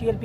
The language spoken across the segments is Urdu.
TLP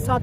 7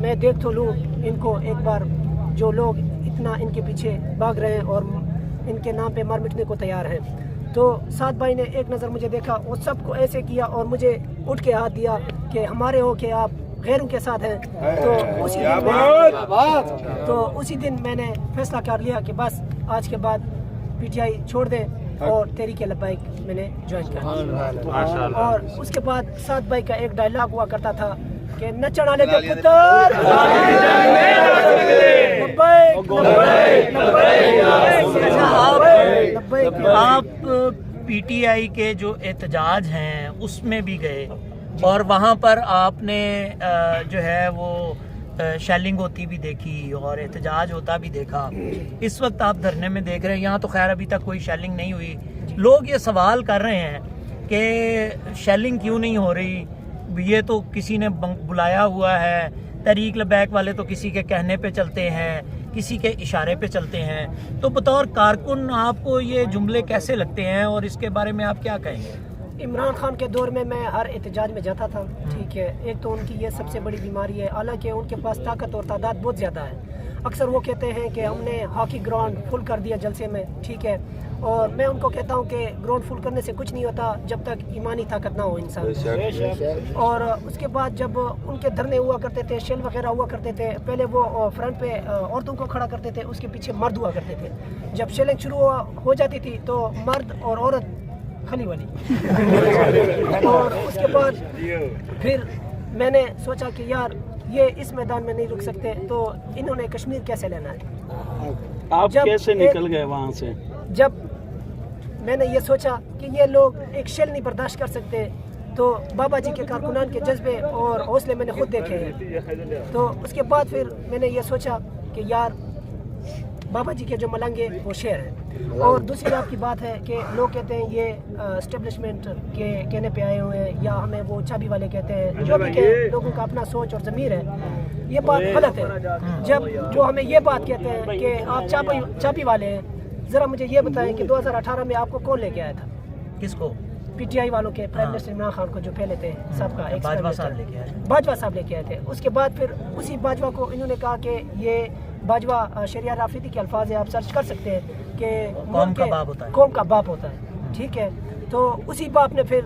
میں دیکھ تو لوں ان کو ایک بار، جو لوگ اتنا ان کے پیچھے بھاگ رہے ہیں اور ان کے نام پہ مر مٹنے کو تیار ہیں. تو سعد بھائی نے ایک نظر مجھے دیکھا، وہ سب کو ایسے کیا اور مجھے اٹھ کے ہاتھ دیا کہ ہمارے ہو کہ آپ غیروں کے ساتھ ہیں. تو اسی دن میں نے فیصلہ کر لیا کہ بس آج کے بعد پی ٹی آئی چھوڑ دیں اور تحریک لبیک میں نے جوائن کیا. اور اس کے بعد سعد بھائی کا ایک ڈائلاگ ہوا کرتا تھا کہ نچن والے دے پتر آپ پی ٹی آئی کے جو احتجاج ہیں اس میں بھی گئے اور وہاں پر آپ نے جو ہے وہ شیلنگ ہوتی بھی دیکھی اور احتجاج ہوتا بھی دیکھا. اس وقت آپ دھرنے میں دیکھ رہے ہیں، یہاں تو خیر ابھی تک کوئی شیلنگ نہیں ہوئی. لوگ یہ سوال کر رہے ہیں کہ شیلنگ کیوں نہیں ہو رہی، یہ تو کسی نے بلایا ہوا ہے. تحریک لبیک والے تو کسی کے کہنے پہ چلتے ہیں، کسی کے اشارے پہ چلتے ہیں. تو بطور کارکن آپ کو یہ جملے کیسے لگتے ہیں اور اس کے بارے میں آپ کیا کہیں گے؟ عمران خان کے دور میں ہر احتجاج میں جاتا تھا، ٹھیک ہے. ایک تو ان کی یہ سب سے بڑی بیماری ہے، حالانکہ ان کے پاس طاقت اور تعداد بہت زیادہ ہے. اکثر وہ کہتے ہیں کہ ہم نے ہاکی گراؤنڈ فل کر دیا جلسے میں، ٹھیک ہے. اور میں ان کو کہتا ہوں کہ گراؤنڈ فل کرنے سے کچھ نہیں ہوتا جب تک ایمانی طاقت نہ ہو انسان. اور اس کے بعد جب ان کے دھرنے ہوا کرتے تھے، شیل وغیرہ ہوا کرتے تھے، پہلے وہ فرنٹ پہ عورتوں کو کھڑا کرتے تھے، اس کے پیچھے مرد ہوا کرتے تھے. جب شیلنگ شروع ہو جاتی تھی تو مرد اور عورت خلی والی. اور اس کے بعد پھر میں نے سوچا کہ یار یہ اس میدان میں نہیں رک سکتے، تو انہوں نے کشمیر کیسے لینا ہے. آپ کیسے نکل گئے وہاں سے؟ جب میں نے یہ سوچا کہ یہ لوگ ایک شیل نہیں برداشت کر سکتے، تو بابا جی کے کارکنان کے جذبے اور حوصلے میں نے خود دیکھے ہیں. تو اس کے بعد پھر میں نے یہ سوچا کہ یار بابا جی کے جو ملنگ ہیں وہ شیر ہیں. اور دوسری آپ کی بات ہے کہ لوگ کہتے ہیں یہ اسٹیبلشمنٹ کے کہنے پہ آئے ہوئے ہیں یا ہمیں وہ چابی والے کہتے ہیں. جو بھی کہ لوگوں کا اپنا سوچ اور ضمیر ہے، یہ بات غلط ہے. جب وہ ہمیں یہ بات کہتے ہیں کہ آپ چابی والے ہیں، ذرا مجھے یہ بتائیں کہ 2018 میں آپ کو کون لے کے آیا تھا؟ کس کو؟ پی ٹی آئی والوں کے پرائم منسٹر عمران خان کو، جو پہلے تھے سب کا باجوہ صاحب لے کے آئے. باجوہ صاحب لے کے آئے تھے. اس کے بعد پھر اسی باجوہ کو انہوں نے کہا کہ یہ باجوہ شریعہ رافیدی کے الفاظ ہیں، آپ سرچ کر سکتے ہیں کہ قوم کا باپ ہوتا ہے، قوم کا باپ ہوتا ہے، ٹھیک ہے. تو اسی باپ نے پھر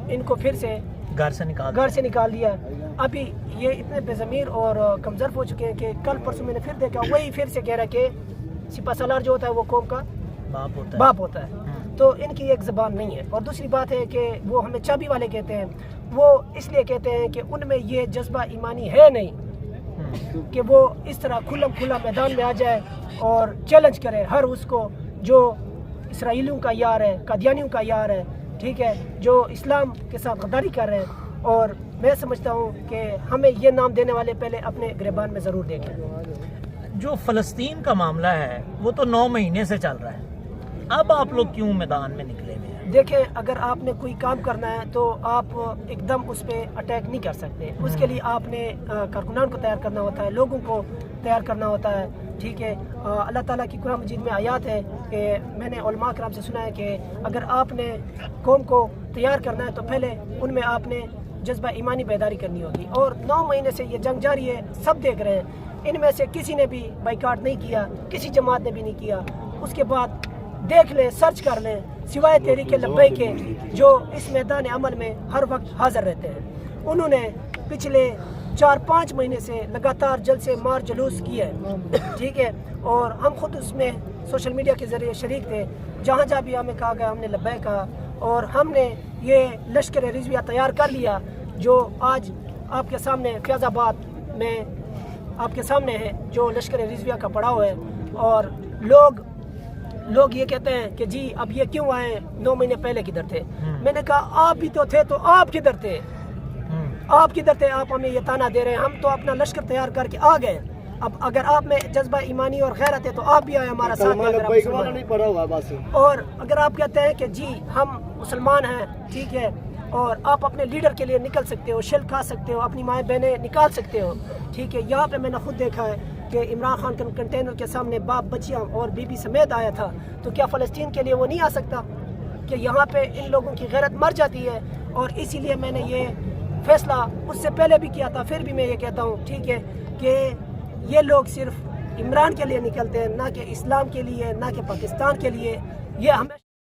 ان کو پھر سے گھر سے نکال دیا. ابھی یہ اتنے بے ضمیر اور کمزور ہو چکے ہیں کہ کل پرسوں میں نے پھر دیکھا وہی پھر سے کہہ رہا کہ سپہ سالار جو ہوتا ہے وہ قوم کا باپ ہوتا ہے. تو ان کی ایک زبان نہیں ہے. اور دوسری بات ہے کہ وہ ہمیں چابی والے کہتے ہیں، وہ اس لیے کہتے ہیں کہ ان میں یہ جذبہ ایمانی ہے نہیں کہ وہ اس طرح کھلا میدان میں آ جائے اور چیلنج کرے ہر اس کو جو اسرائیلیوں کا یار ہے، قادیانیوں کا یار ہے، ٹھیک ہے، جو اسلام کے ساتھ غداری کر رہے ہیں. اور میں سمجھتا ہوں کہ ہمیں یہ نام دینے والے پہلے اپنے گریبان میں ضرور دیکھیں. جو فلسطین کا معاملہ ہے وہ تو 9 مہینے سے چل رہا ہے، اب آپ لوگ کیوں میدان میں نکلے ہوئے ہیں؟ دیکھیں، اگر آپ نے کوئی کام کرنا ہے تو آپ ایک دم اس پہ اٹیک نہیں کر سکتے. اس کے لیے آپ نے کارکنان کو تیار کرنا ہوتا ہے، لوگوں کو تیار کرنا ہوتا ہے، ٹھیک ہے. اللہ تعالیٰ کی قرآن مجید میں آیات ہے کہ میں نے علماء کرام سے سنا ہے کہ اگر آپ نے قوم کو تیار کرنا ہے تو پہلے ان میں آپ نے جذبہ ایمانی بیداری کرنی ہوگی. اور 9 مہینے سے یہ جنگ جاری ہے، سب دیکھ رہے ہیں. ان میں سے کسی نے بھی بائیکاٹ نہیں کیا، کسی جماعت نے بھی نہیں کیا. اس کے بعد دیکھ لیں، سرچ کر لیں، سوائے تحریک لبیک کے جو اس میدان عمل میں ہر وقت حاضر رہتے ہیں. انہوں نے پچھلے 4-5 مہینے سے لگاتار جلسے مار جلوس کیے ہیں، ٹھیک ہے. اور ہم خود اس میں سوشل میڈیا کے ذریعے شریک تھے. جہاں جہاں بھی ہمیں کہا گیا ہم نے لبیک کہا. اور ہم نے یہ لشکر رضویہ تیار کر لیا جو آج آپ کے سامنے فیاض آباد میں آپ کے سامنے ہے، جو لشکر رضویہ کا پڑاؤ ہے. اور لوگ یہ کہتے ہیں کہ جی اب یہ کیوں آئے، 9 مہینے پہلے کدھر تھے؟ میں نے کہا آپ بھی تو تھے، تو آپ کدھر تھے؟ آپ کدھر تھے؟ آپ ہمیں یہ تانا دے رہے ہیں. ہم تو اپنا لشکر تیار کر کے آ گئے. اب اگر آپ میں جذبہ ایمانی اور غیرت ہے تو آپ بھی آئے ہمارا ساتھ دیں. اور اگر آپ کہتے ہیں کہ جی ہم مسلمان ہیں، ٹھیک ہے، اور آپ اپنے لیڈر کے لیے نکل سکتے ہو، شیل کھا سکتے ہو، اپنی مائیں بہنیں نکال سکتے ہو، ٹھیک ہے. یہاں پہ میں نے خود دیکھا ہے کہ عمران خان کنٹینر کے سامنے باپ، بچیاں اور بیوی سمیت آیا تھا. تو کیا فلسطین کے لیے وہ نہیں آ سکتا؟ کہ یہاں پہ ان لوگوں کی غیرت مر جاتی ہے. اور اسی لیے میں نے یہ فیصلہ اس سے پہلے بھی کیا تھا، پھر بھی میں یہ کہتا ہوں، ٹھیک ہے، کہ یہ لوگ صرف عمران کے لیے نکلتے ہیں، نہ کہ اسلام کے لیے، نہ کہ پاکستان کے لیے. یہ ہمیشہ